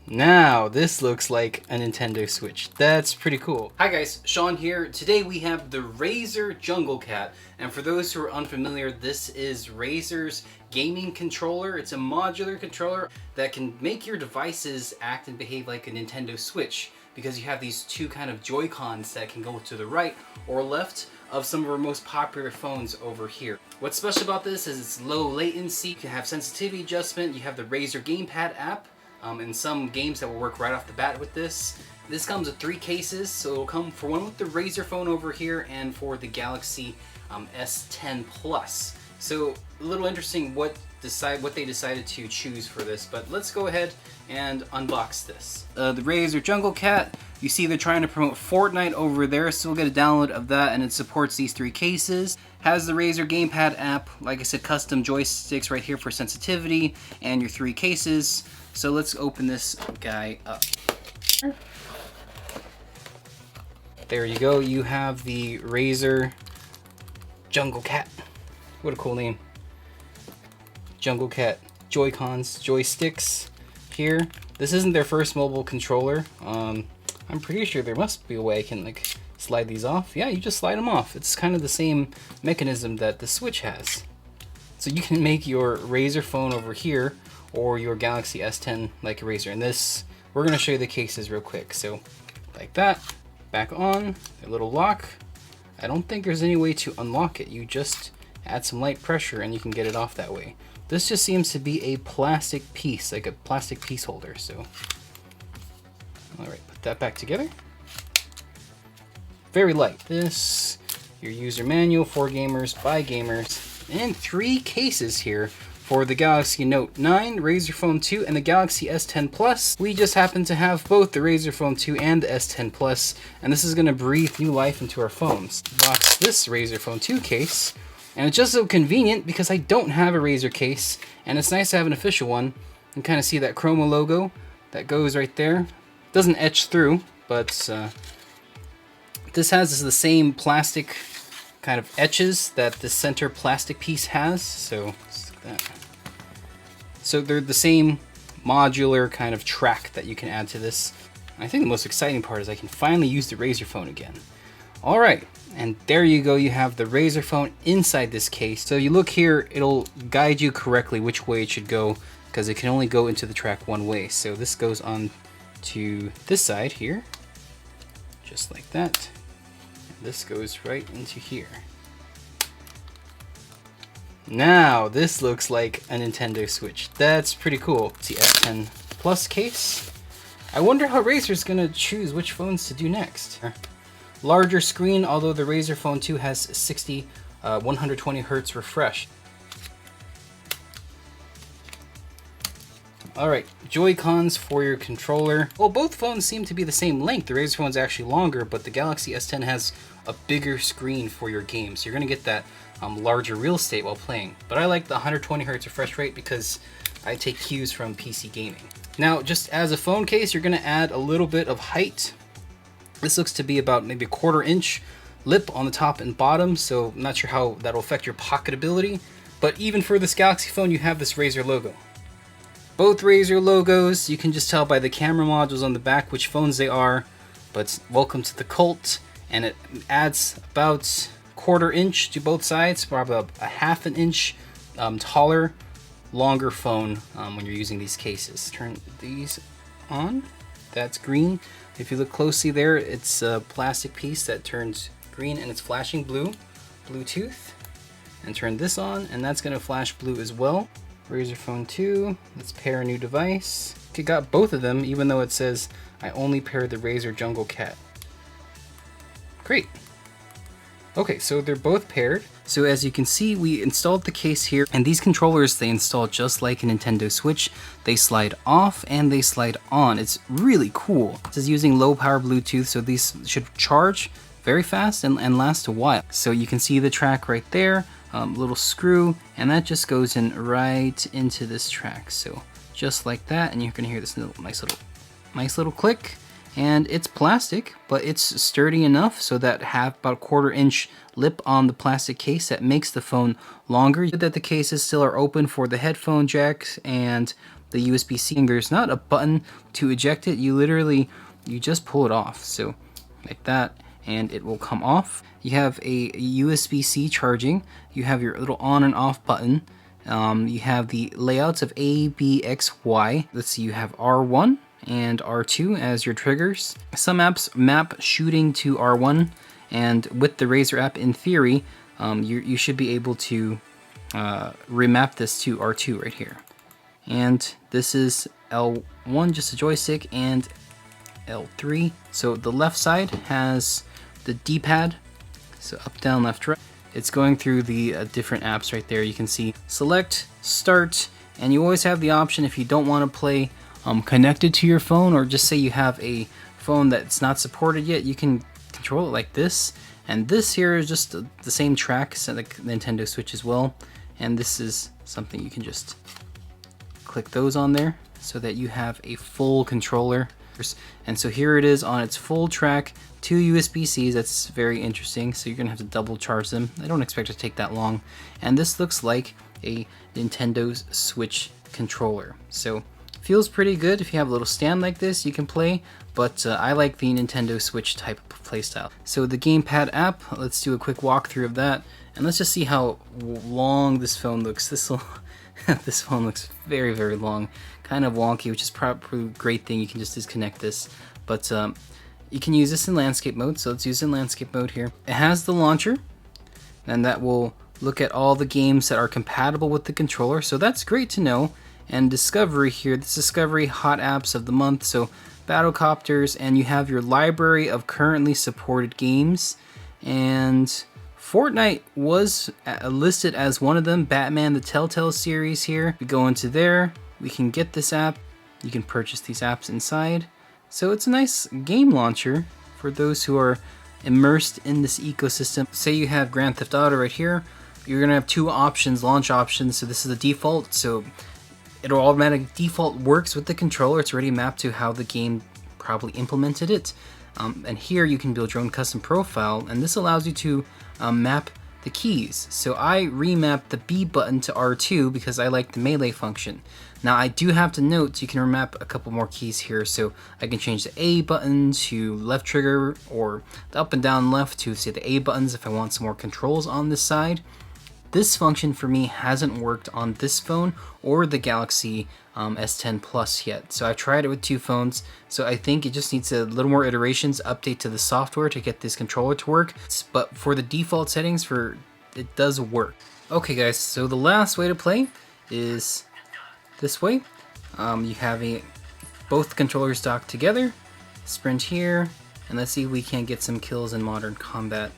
Now, this looks like a Nintendo Switch. That's pretty cool. Hi guys, Sean here. Today we have the Razer Junglecat. And for those who are unfamiliar, this is Razer's gaming controller. It's a modular controller that can make your devices act and behave like a Nintendo Switch, because you have these two kind of Joycons that can go to the right or left of some of our most popular phones over here. What's special about this is it's low latency. You can have sensitivity adjustment. You have the Razer Gamepad app. And some games that will work right off the bat with this. This comes with 3 cases, so it'll come for one with the Razer phone over here and for the Galaxy S10 Plus. So a little interesting what they decided to choose for this, but let's go ahead and unbox this. The Razer Junglecat, you see they're trying to promote Fortnite over there, so we'll get a download of that, and it supports these 3 cases. Has the Razer Gamepad app, like I said, custom joysticks right here for sensitivity, and your 3 cases. So let's open this guy up. There you go, you have the Razer Junglecat. What a cool name. Junglecat Joycons, joysticks here. This isn't their first mobile controller. I'm pretty sure there must be a way I can like slide these off. Yeah, you just slide them off. It's kind of the same mechanism that the Switch has. So you can make your Razer phone over here or your Galaxy S10 like a Razer. And this, we're gonna show you the cases real quick. So like that, back on, a little lock. I don't think there's any way to unlock it. You just add some light pressure and you can get it off that way. This just seems to be a plastic piece, like a plastic piece holder. So, all right, put that back together. Very light. This, your user manual for gamers, by gamers, and 3 cases here for the Galaxy Note 9, Razer Phone 2, and the Galaxy S10 Plus. We just happen to have both the Razer Phone 2 and the S10 Plus, and this is gonna breathe new life into our phones. Box this Razer Phone 2 case, and it's just so convenient because I don't have a Razer case, and it's nice to have an official one. You can kind of see that Chroma logo that goes right there. Doesn't etch through, but this has the same plastic kind of etches that the center plastic piece has, so that. So they're the same modular kind of track that you can add to this. I think the most exciting part is I can finally use the Razer phone again. All right, and there you go. You have the Razer phone inside this case. So you look here, it'll guide you correctly which way it should go, because it can only go into the track one way. So this goes on to this side here, just like that. And this goes right into here. Now, this looks like a Nintendo Switch. That's pretty cool. It's the S10 Plus case. I wonder how Razer's gonna choose which phones to do next. Larger screen, although the Razer Phone 2 has 60, 120 Hz refresh. Alright, Joy-Cons for your controller. Well, both phones seem to be the same length. The Razer phone's actually longer, but the Galaxy S10 has a bigger screen for your games. So you're gonna get that larger real estate while playing. But I like the 120 Hz refresh rate because I take cues from PC gaming. Now, just as a phone case, you're gonna add a little bit of height. This looks to be about maybe a 1/4 inch lip on the top and bottom, so I'm not sure how that'll affect your pocketability. But even for this Galaxy phone, you have this Razer logo. Both Razer logos, you can just tell by the camera modules on the back which phones they are, but welcome to the cult, and it adds about 1/4 inch to both sides, probably about a 1/2 inch taller, longer phone when you're using these cases. Turn these on, that's green. If you look closely there, it's a plastic piece that turns green and it's flashing blue, Bluetooth. And turn this on, and that's gonna flash blue as well. Razer Phone 2, let's pair a new device. Okay, got both of them, even though it says I only paired the Razer Junglecat. Great. Okay, so they're both paired. So as you can see, we installed the case here, and these controllers, they install just like a Nintendo Switch. They slide off and they slide on. It's really cool. This is using low power Bluetooth, so these should charge very fast and last a while. So you can see the track right there, little screw, and that just goes in right into this track. So just like that, and you're gonna hear this nice little click. And it's plastic, but it's sturdy enough so that have about 1/4 inch lip on the plastic case that makes the phone longer. That the cases still are open for the headphone jacks and the USB-C. There's not a button to eject it. You just pull it off. So like that, and it will come off. You have a USB-C charging. You have your little on and off button. You have the layouts of A, B, X, Y. Let's see, you have R1 and R2 as your triggers. Some apps map shooting to R1, and with the Razer app, in theory, you should be able to remap this to R2 right here. And this is L1, just a joystick, and L3. So the left side has the D-pad, so up, down, left, right. It's going through the different apps right there. You can see select, start, and you always have the option if you don't want to play connected to your phone, or just say you have a phone that's not supported yet, you can control it like this. And this here is just the same track, so the Nintendo Switch as well. And this is something you can just click those on there so that you have a full controller. And so here it is on its full track, 2 USB-Cs. That's very interesting. So you're gonna have to double charge them. I don't expect it to take that long. And this looks like a Nintendo Switch controller. So feels pretty good. If you have a little stand like this, you can play, but I like the Nintendo Switch type of playstyle. So the Gamepad app, let's do a quick walkthrough of that, and let's just see how long this phone looks. This phone looks very, very long, kind of wonky, which is probably a great thing. You can just disconnect this, but you can use this in landscape mode, so let's use it in landscape mode here. It has the launcher, and that will look at all the games that are compatible with the controller, so that's great to know. And Discovery here, this Discovery Hot Apps of the Month, so Battlecopters, and you have your library of currently supported games, and Fortnite was listed as one of them. Batman the Telltale series here. We go into there, we can get this app, you can purchase these apps inside. So it's a nice game launcher for those who are immersed in this ecosystem. Say you have Grand Theft Auto right here, you're gonna have 2 options, launch options. So this is the default, so it'll automatic default works with the controller. It's already mapped to how the game probably implemented it. And here you can build your own custom profile, and this allows you to map the keys. So I remapped the B button to R2 because I like the melee function. Now I do have to note you can remap a couple more keys here, so I can change the A button to left trigger, or the up and down left to say the A buttons if I want some more controls on this side. This function for me hasn't worked on this phone or the Galaxy S10 Plus yet. So I tried it with 2 phones, so I think it just needs a little more iterations, update to the software to get this controller to work. But for the default settings, it does work. Okay guys, so the last way to play is this way. You have both controllers docked together, sprint here, and let's see if we can get some kills in Modern Combat.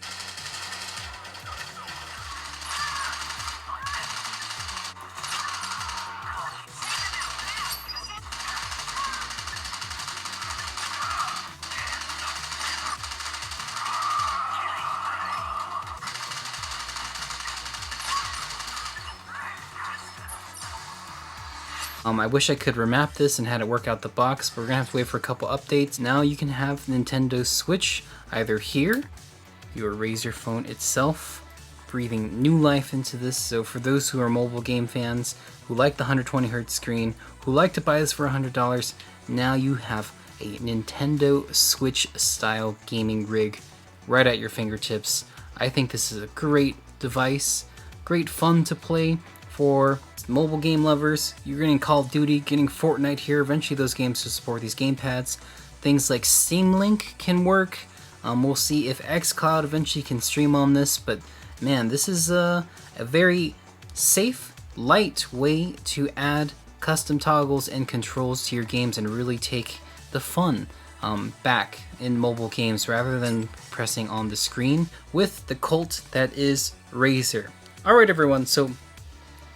I wish I could remap this and had it work out the box, but we're gonna have to wait for a couple updates. Now you can have Nintendo Switch either here, your Razer phone itself, breathing new life into this. So for those who are mobile game fans, who like the 120Hz screen, who like to buy this for $100, now you have a Nintendo Switch style gaming rig right at your fingertips. I think this is a great device, great fun to play for mobile game lovers. You're getting Call of Duty, getting Fortnite here. Eventually those games will support these gamepads. Things like Steam Link can work. We'll see if xCloud eventually can stream on this, but man, this is a very safe, light way to add custom toggles and controls to your games and really take the fun back in mobile games rather than pressing on the screen with the cult that is Razer. Alright everyone, so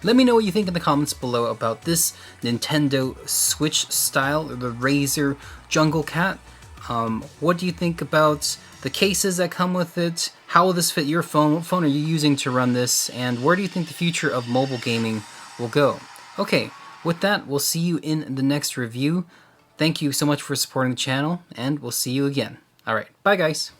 let me know what you think in the comments below about this Nintendo Switch style, the Razer Junglecat. What do you think about the cases that come with it? How will this fit your phone? What phone are you using to run this? And where do you think the future of mobile gaming will go? Okay, with that, we'll see you in the next review. Thank you so much for supporting the channel, and we'll see you again. Alright, bye guys!